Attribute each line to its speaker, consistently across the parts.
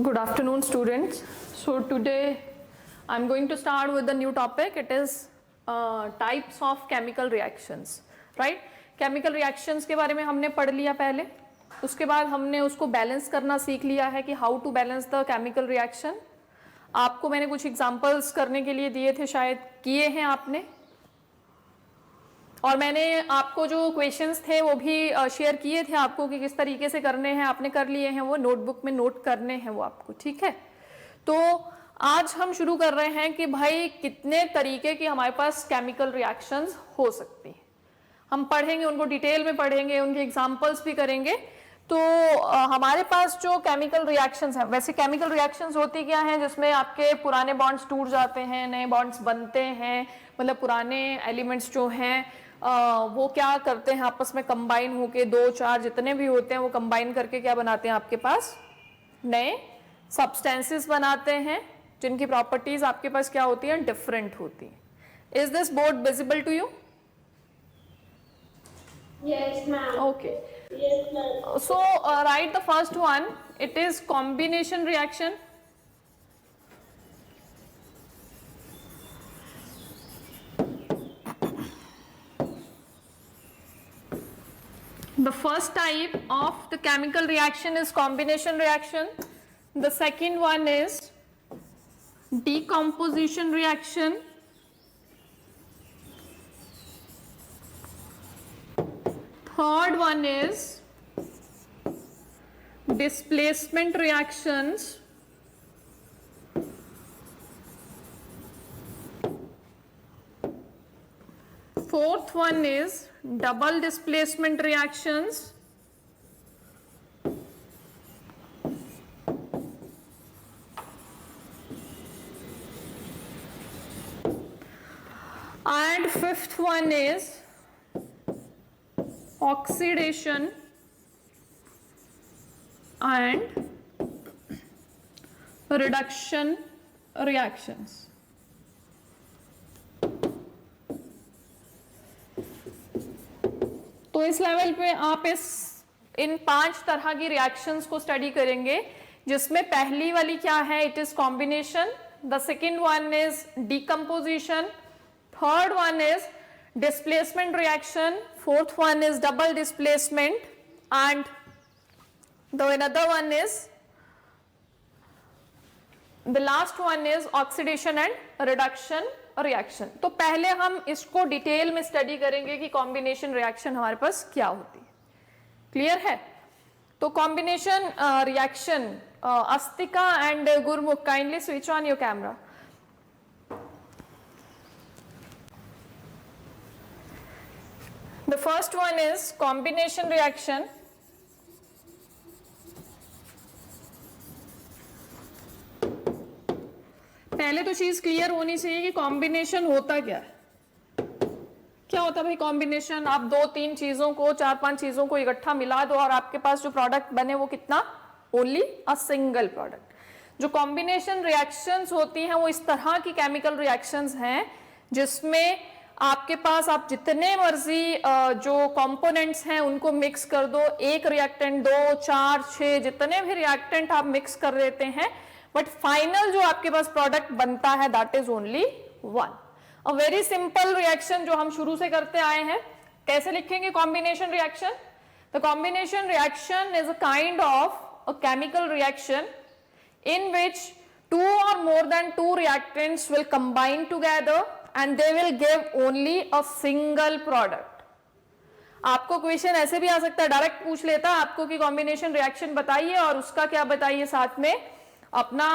Speaker 1: Good afternoon, students. So today I'm going to start with the new topic. It is types of chemical reactions, right? Chemical reactions के बारे में हमने पढ़ लिया पहले. उसके बाद हमने उसको बैलेंस करना सीख लिया है कि how to balance the chemical reaction. आपको मैंने कुछ एग्जांपल्स करने के लिए दिए थे, शायद किए हैं आपने. और मैंने आपको जो क्वेश्चंस थे वो भी शेयर किए थे आपको कि किस तरीके से करने हैं. आपने कर लिए हैं, वो नोटबुक में नोट करने हैं वो आपको, ठीक है. तो आज हम शुरू कर रहे हैं कि भाई कितने तरीके की हमारे पास केमिकल रिएक्शंस हो सकती हैं. हम पढ़ेंगे, उनको डिटेल में पढ़ेंगे, उनके एग्जांपल्स भी करेंगे. तो हमारे पास जो केमिकल रिएक्शंस हैं, वैसे केमिकल रिएक्शंस होती क्या हैं, जिसमें आपके पुराने बॉन्ड्स टूट जाते हैं, नए बॉन्ड्स बनते हैं. मतलब पुराने एलिमेंट्स जो हैं वो क्या करते हैं, आपस में कंबाइन होके, दो चार जितने भी होते हैं वो कंबाइन करके क्या बनाते हैं, आपके पास नए सब्सटेंसेस बनाते हैं जिनकी प्रॉपर्टीज आपके पास क्या होती हैं, डिफरेंट होती हैं. Is this board visible to you?
Speaker 2: Yes, ma'am.
Speaker 1: Okay.
Speaker 2: Yes, ma'am.
Speaker 1: So write the first one. It is combination reaction. The first type of the chemical reaction is combination reaction. The second one is decomposition reaction. Third one is displacement reactions. Fourth one is double displacement reactions. And fifth one is oxidation and reduction reactions. तो इस level पे आप इन 5 तरह की reactions को study करेंगे, जिसमें पहली वाली क्या है, it is combination. The second one is decomposition. Third one is displacement reaction. Fourth one is double displacement, and the another one is the last one is oxidation and reduction reaction. तो पहले हम इसको detail में study करेंगे कि combination reaction हमारे पास क्या होती है. क्लियर है? तो combination reaction, Astika and Gurmukh, kindly switch on your camera. The first one is combination reaction. पहले तो चीज क्लियर होनी चाहिए कि कॉम्बिनेशन होता क्या है. क्या होता है भाई कॉम्बिनेशन? आप 2-3 चीजों को, 4-5 चीजों को इकट्ठा मिला दो और आपके पास जो प्रोडक्ट बने वो कितना, ओनली अ सिंगल प्रोडक्ट. जो कॉम्बिनेशन रिएक्शंस होती हैं वो इस तरह की केमिकल रिएक्शंस हैं जिसमें आपके पास आप जितने मर्जी जो कंपोनेंट्स हैं उनको मिक्स कर दो. एक रिएक्टेंट, 2, 4, 6 जितने भी रिएक्टेंट आप मिक्स कर देते हैं, बट फाइनल जो आपके पास प्रोडक्ट बनता है that is only one. A very simple reaction जो हम शुरू से करते आए हैं. कैसे लिखेंगे combination reaction? The combination reaction is a kind of a chemical reaction in which 2 or more than 2 reactants will combine together and they will give only a single product. आपको क्वेश्चन ऐसे भी आ सकता है, डायरेक्ट पूछ लेता है आपको कि कॉम्बिनेशन रिएक्शन बताइए और उसका क्या बताइए, साथ में अपना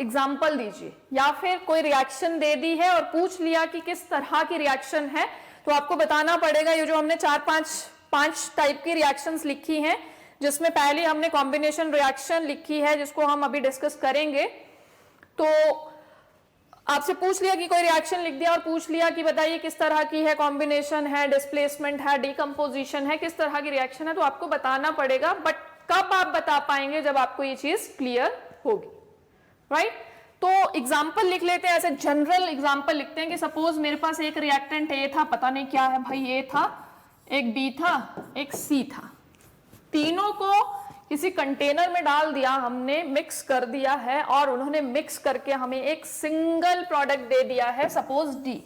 Speaker 1: एग्जाम्पल दीजिए. या फिर कोई रिएक्शन दे दी है और पूछ लिया कि किस तरह की रिएक्शन है, तो आपको बताना पड़ेगा. ये जो हमने 4-5 टाइप की रिएक्शंस लिखी हैं, जिसमें पहले हमने कॉम्बिनेशन रिएक्शन लिखी है जिसको हम अभी डिस्कस करेंगे. तो आपसे पूछ लिया कि कोई रिएक्शन लिख दिया और पूछ लिया कि बताइए किस तरह की है, कॉम्बिनेशन है, डिस्प्लेसमेंट है, डीकंपोजिशन है, किस तरह की रिएक्शन है, तो आपको बताना पड़ेगा. बट कब आप बता पाएंगे? जब आपको ये चीज क्लियर होगी, राइट? तो एग्जाम्पल लिख लेते हैं, ऐसे जनरल एग्जाम्पल लिखते हैं कि सपोज मेरे पास एक रिएक्टेंट ए था, पता नहीं क्या है भाई, ए था, एक बी था, एक सी था. तीनों को किसी कंटेनर में डाल दिया हमने, मिक्स कर दिया है और उन्होंने मिक्स करके हमें एक सिंगल प्रोडक्ट दे दिया है, सपोज D।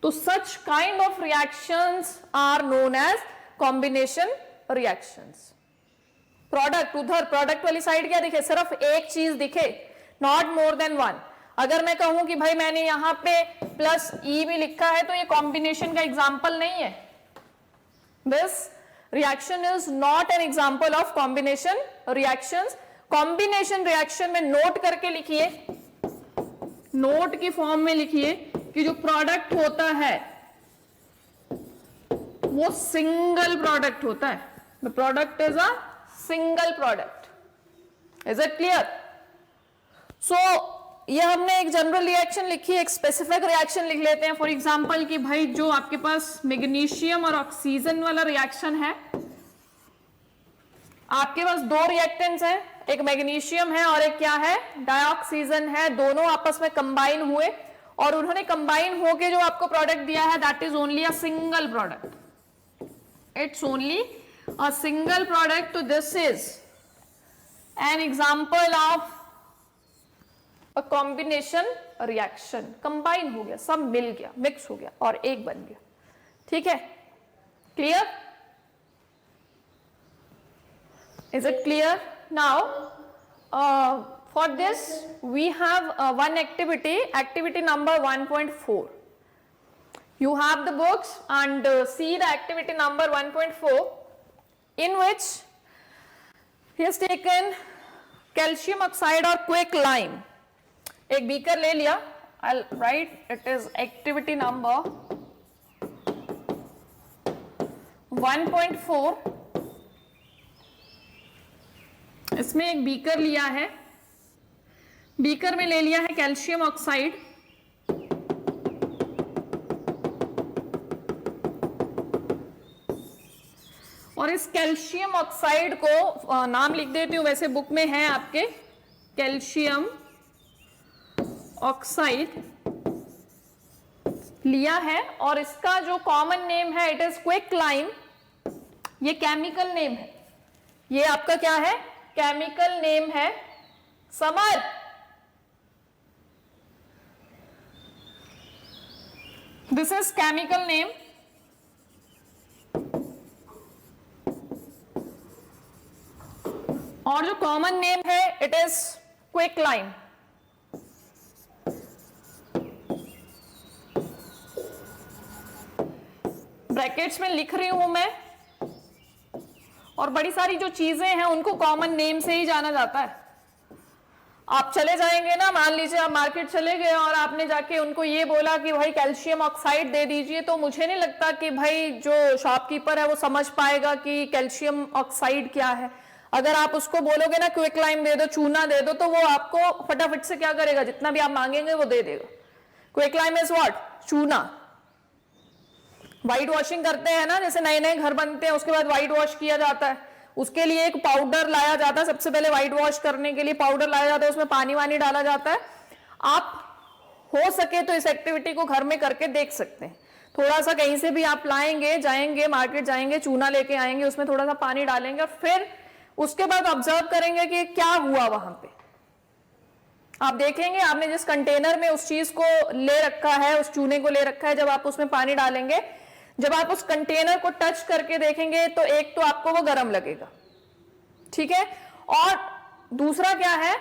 Speaker 1: तो such kind of reactions are known as combination reactions. Product, उधर प्रोडक्ट वाली साइड क्या दिखे, सिर्फ एक चीज दिखे, नॉट मोर देन वन। अगर मैं कहूं कि भाई मैंने यहां पे प्लस E भी लिखा है तो ये कॉम्बिनेशन का एग्जाम्पल नहीं है। This reaction is not an example of combination reactions। combination reaction में नोट करके लिखिए, नोट की फॉर्म में लिखिए कि जो प्रोडक्ट होता है वो सिंगल प्रोडक्ट होता है। the product is a single product। is it clear? so ये हमने एक जनरल रिएक्शन लिखी, एक स्पेसिफिक रिएक्शन लिख लेते हैं। फॉर एग्जांपल कि भाई जो आपके पास मैग्नीशियम और ऑक्सीजन वाला रिएक्शन है, आपके पास दो रिएक्टेंट्स हैं, एक मैग्नीशियम है और एक क्या है, डाइऑक्सीजन है। दोनों आपस में कंबाइन हुए और उन्होंने कंबाइन होके जो आपको प्रोडक्ट दिया है that is only a single product. It's only a single product. तो this is an example of a combination reaction. Combine हो गया, सब मिल गया, मिक्स हो गया और एक बन गया। ठीक है, clear? Is it clear? Now, for this we have one activity, activity number 1.4. You have the books and see the activity number 1.4 in which he has taken calcium oxide or quicklime. एक beaker ले लिया, I'll write it is activity number 1.4। इसमें एक beaker लिया है, beaker में ले लिया है कैल्शियम ऑक्साइड, और इस कैल्शियम ऑक्साइड को नाम लिख देती हूं, वैसे बुक में है आपके, कैल्शियम ऑक्साइड लिया है और इसका जो कॉमन नेम है इट इज क्विकलाइम। ये केमिकल नेम है, ये आपका क्या है, केमिकल नेम है। Summer, this is chemical name. और जो कॉमन नेम है इट इज क्विकलाइम। ब्रैकेट्स में लिख रही हूं मैं, और बड़ी सारी जो चीजें हैं उनको कॉमन नेम से ही जाना जाता है। आप चले जाएंगे ना, मान लीजिए आप मार्केट चले गए और आपने जाके उनको ये बोला कि भाई कैल्शियम ऑक्साइड दे दीजिए, तो मुझे नहीं लगता कि भाई जो शॉपकीपर है वो समझ पाएगा कि कैल्शियम ऑक्साइड क्या है। अगर आप उसको बोलोगे ना क्विकलाइम दे दो, चूना दे दो, तो वो आपको फटाफट से क्या करेगा, जितना भी आप मांगेंगे वो दे देगा। क्विकलाइम इज व्हाट, चूना। व्हाइट वॉशिंग करते हैं ना, जैसे नए नए घर बनते हैं उसके बाद व्हाइट वॉश किया जाता है, उसके लिए एक पाउडर लाया जाता है। सबसे पहले व्हाइट वॉश करने के लिए पाउडर लाया जाता है, उसमें पानी वानी डाला जाता है। आप हो सके तो इस एक्टिविटी को घर में करके देख सकते हैं। थोड़ा सा कहीं से भी आप लाएंगे, जाएंगे मार्केट जाएंगे, चूना लेके आएंगे, उसमें थोड़ा सा पानी डालेंगे और फिर उसके बाद ऑब्जर्व करेंगे कि क्या हुआ वहां पे। आप देखेंगे आपने जिस कंटेनर में उस चीज को ले रखा है, उस चूने को ले रखा है, जब आप उसमें पानी डालेंगे, जब आप उस कंटेनर को टच करके देखेंगे तो एक तो आपको वो गर्म लगेगा, ठीक है, और दूसरा क्या है